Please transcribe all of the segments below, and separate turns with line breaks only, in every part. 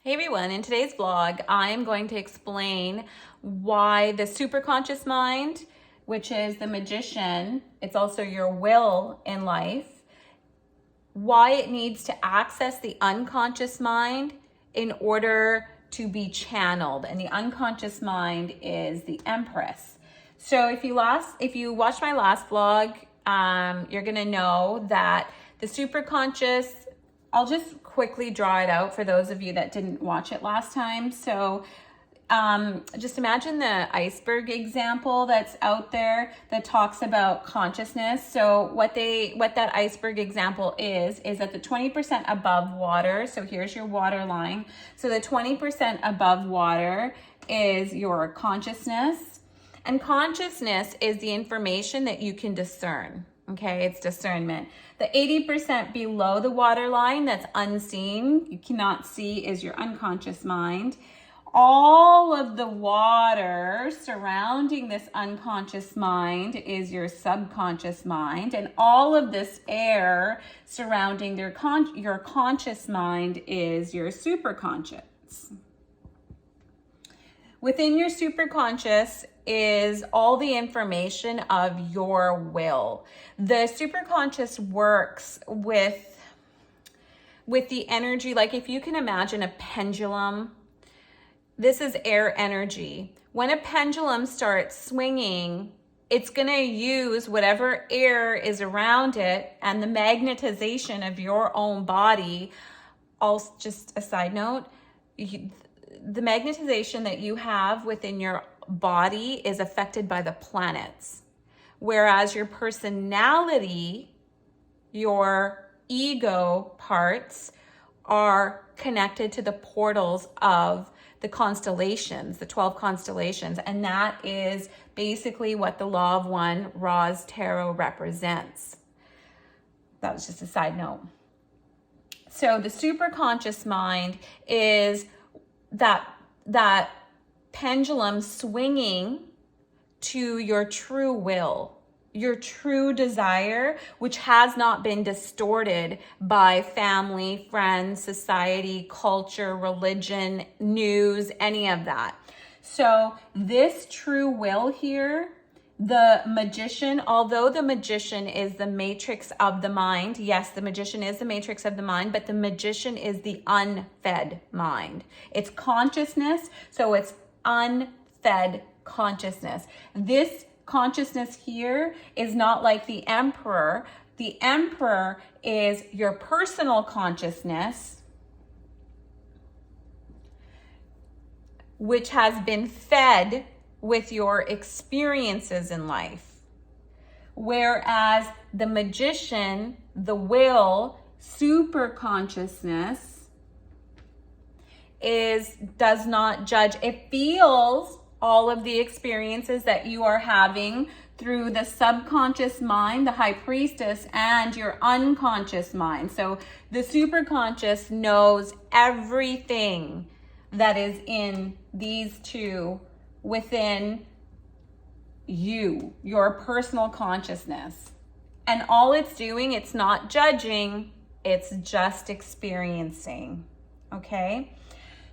Hey everyone, in today's vlog, I am going to explain why the superconscious mind, which is the magician, it's also your will in life, why it needs to access the unconscious mind in order to be channeled. And the unconscious mind is the Empress. So if you watched my last vlog, you're gonna know that the superconscious, I'll just quickly draw it out for those of you that didn't watch it last time. So just imagine the iceberg example that's out there that talks about consciousness. So what that iceberg example is at the 20% above water. So here's your water line. So the 20% above water is your consciousness. And consciousness is the information that you can discern. Okay, it's discernment. The 80% below the waterline that's unseen, you cannot see, is your unconscious mind. All of the water surrounding this unconscious mind is your subconscious mind. And all of this air surrounding your conscious mind is your superconscious. Within your superconscious is all the information of your will. The superconscious works with the energy, like if you can imagine a pendulum, this is air energy. When a pendulum starts swinging, it's going to use whatever air is around it and the magnetization of your own body. Also, just a side note, the magnetization that you have within your body is affected by the planets, whereas your personality, your ego parts, are connected to the portals of the constellations, the 12 constellations, and that is basically what the Law of One, Ra's Tarot, represents. That was just a side note. So the superconscious mind is that pendulum swinging to your true will, your true desire, which has not been distorted by family, friends, society, culture, religion, news, any of that. So this true will here, the magician, although the magician is the matrix of the mind, yes, the magician is the matrix of the mind, but the magician is the unfed mind. It's consciousness, so it's unfed consciousness. This consciousness here is not like the emperor. The emperor is your personal consciousness, which has been fed with your experiences in life. Whereas the magician, the will, super consciousness does not judge. It feels all of the experiences that you are having through the subconscious mind, the high priestess, and your unconscious mind. So the superconscious knows everything that is in these two within you, your personal consciousness. And all it's doing, it's not judging, it's just experiencing. Okay?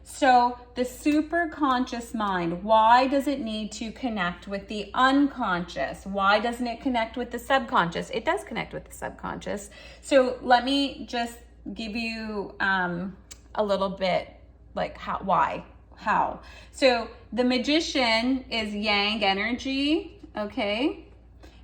So the superconscious mind, why does it need to connect with the unconscious? Why doesn't it connect with the subconscious? It does connect with the subconscious. So let me just give you a little bit like how. So the magician is yang energy, okay?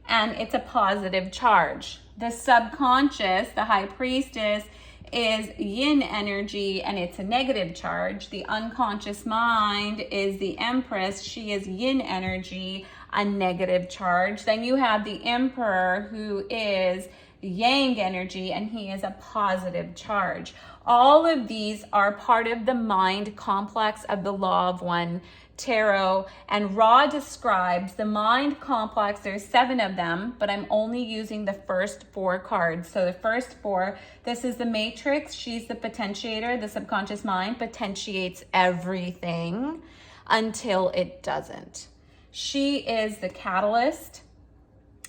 And it's a positive charge. The subconscious, the high priestess, is yin energy and it's a negative charge. The unconscious mind is the empress. She is yin energy, a negative charge. Then you have the emperor, who is yang energy, and he is a positive charge. All of these are part of the mind complex of the Law of One Tarot, and Ra describes the mind complex. There's 7 of them, but I'm only using the first 4 cards. So the first 4, this is the matrix. She's the potentiator. The subconscious mind potentiates everything until it doesn't. She is the catalyst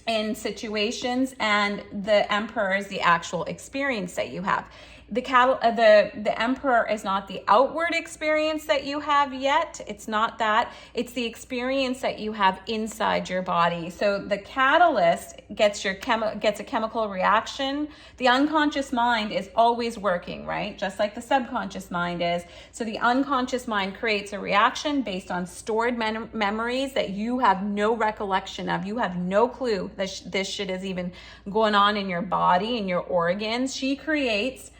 in situations, and the emperor is the actual experience that you have. the emperor is not the outward experience that you have yet. It's not that. It's the experience that you have inside your body. So the catalyst gets a chemical reaction. The unconscious mind is always working, right? Just like the subconscious mind is. So the unconscious mind creates a reaction based on stored memories that you have no recollection of. You have no clue that this shit is even going on in your body, in your organs. She creates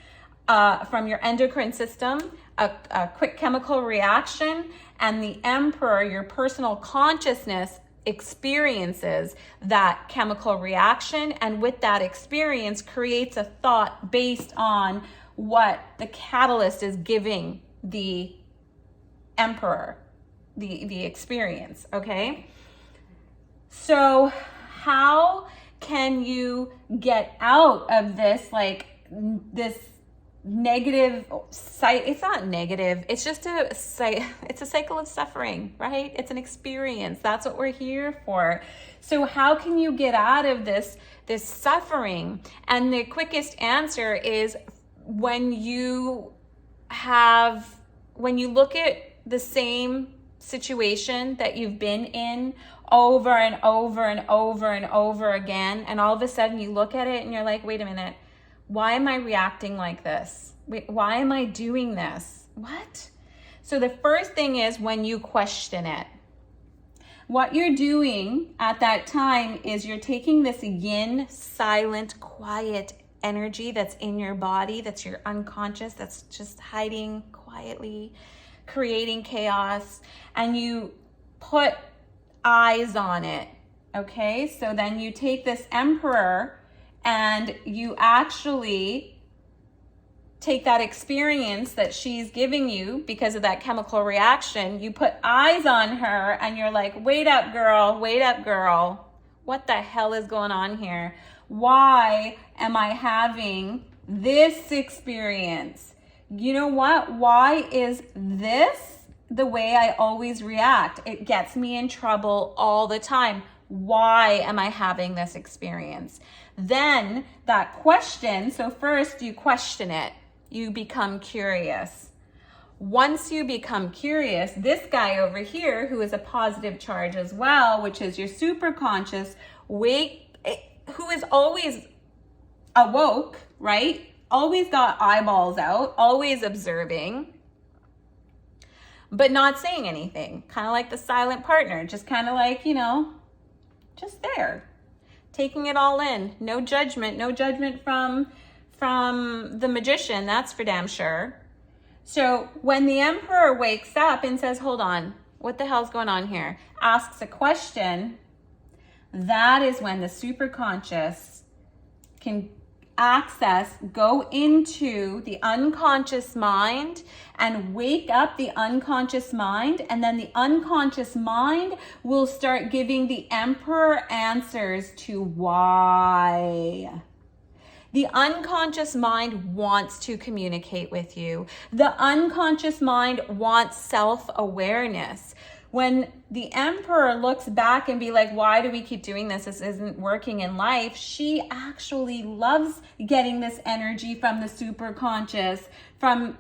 from your endocrine system, a quick chemical reaction, and the emperor, your personal consciousness, experiences that chemical reaction, and with that experience creates a thought based on what the catalyst is giving the emperor, the experience, okay? So how can you get out of this, this negative site? It's not negative, it's just it's a cycle of suffering, right? It's an experience. That's what we're here for. So how can you get out of this suffering? And the quickest answer is when you look at the same situation that you've been in over and over and over and over again, and all of a sudden you look at it and you're like, wait a minute, why am I reacting like this? Why am I doing this? What? So the first thing is when you question it. What you're doing at that time is you're taking this yin, silent, quiet energy that's in your body, that's your unconscious, that's just hiding quietly, creating chaos, and you put eyes on it, okay? So then you take this emperor and you actually take that experience that she's giving you because of that chemical reaction, you put eyes on her and you're like, wait up, girl, wait up, girl. What the hell is going on here? Why am I having this experience? You know what? Why is this the way I always react? It gets me in trouble all the time. Why am I having this experience? Then that question, so first you question it. You become curious. Once you become curious, this guy over here, who is a positive charge as well, which is your superconscious, who is always awoke, right? Always got eyeballs out, always observing, but not saying anything. Kind of like the silent partner, just kind of like, just there, taking it all in. No judgment from the magician, that's for damn sure. So when the emperor wakes up and says, hold on, what the hell's going on here? Asks a question, that is when the superconscious can go into the unconscious mind and wake up the unconscious mind, and then the unconscious mind will start giving the emperor answers to why. The unconscious mind wants to communicate with you. The unconscious mind wants self-awareness. When the emperor looks back and be like, why do we keep doing this? This isn't working in life. She actually loves getting this energy from the superconscious, from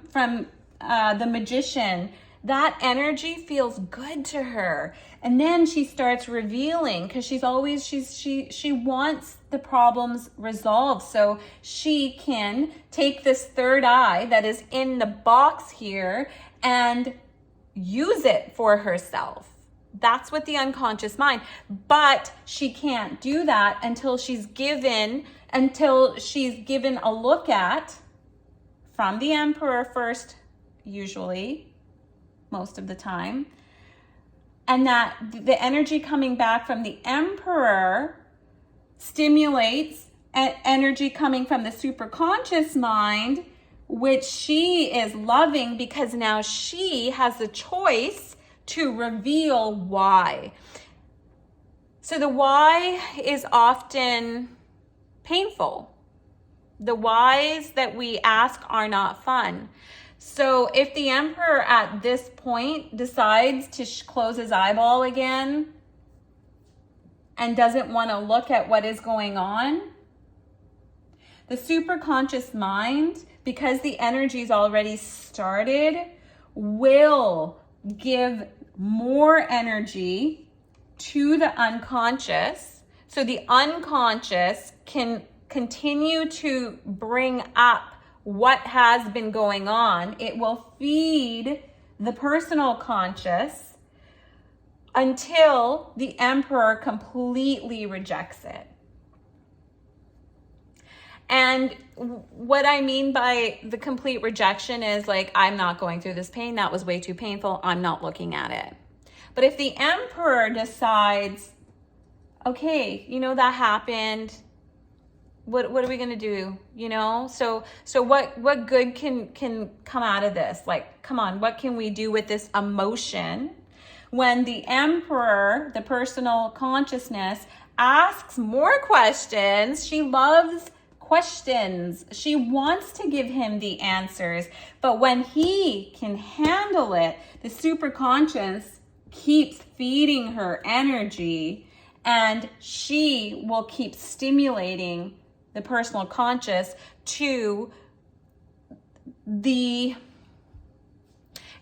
the magician. That energy feels good to her. And then she starts revealing, because she wants the problems resolved. So she can take this third eye that is in the box here and use it for herself. That's what the unconscious mind. But she can't do that until she's given a look at, from the emperor first, usually, most of the time, and that the energy coming back from the emperor stimulates energy coming from the superconscious mind, which she is loving, because now she has the choice to reveal why. So the why is often painful. The whys that we ask are not fun. So if the emperor at this point decides to close his eyeball again and doesn't want to look at what is going on, The superconscious mind, because the energy's already started, will give more energy to the unconscious. So the unconscious can continue to bring up what has been going on. It will feed the personal conscious until the emperor completely rejects it. And what I mean by the complete rejection is like, I'm not going through this pain. That was way too painful. I'm not looking at it. But if the emperor decides, okay, that happened. What are we going to do? So what good can come out of this? Like, come on, what can we do with this emotion? When the emperor, the personal consciousness, asks more questions, she loves questions. She wants to give him the answers. But when he can handle it, the superconscious keeps feeding her energy, and she will keep stimulating the personal conscious to the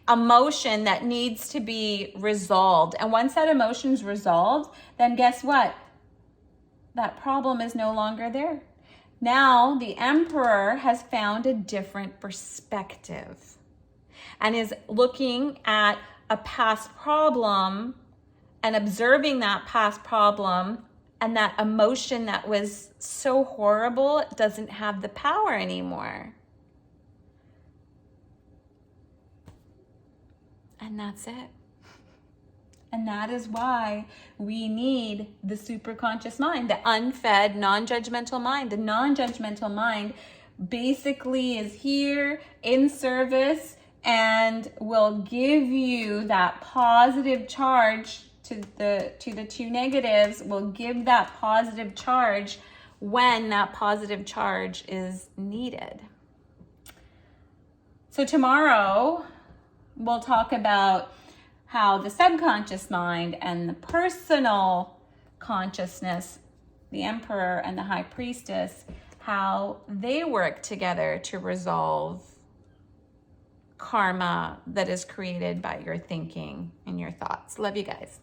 emotion that needs to be resolved. And once that emotion's resolved, then guess what? That problem is no longer there. Now the emperor has found a different perspective and is looking at a past problem and observing that past problem, and that emotion that was so horrible doesn't have the power anymore. And that's it. And that is why we need the superconscious mind, the unfed, non-judgmental mind. The non-judgmental mind basically is here in service and will give you that positive charge to the two negatives, will give that positive charge when that positive charge is needed. So tomorrow we'll talk about how the subconscious mind and the personal consciousness, the emperor and the high priestess, how they work together to resolve karma that is created by your thinking and your thoughts. Love you guys.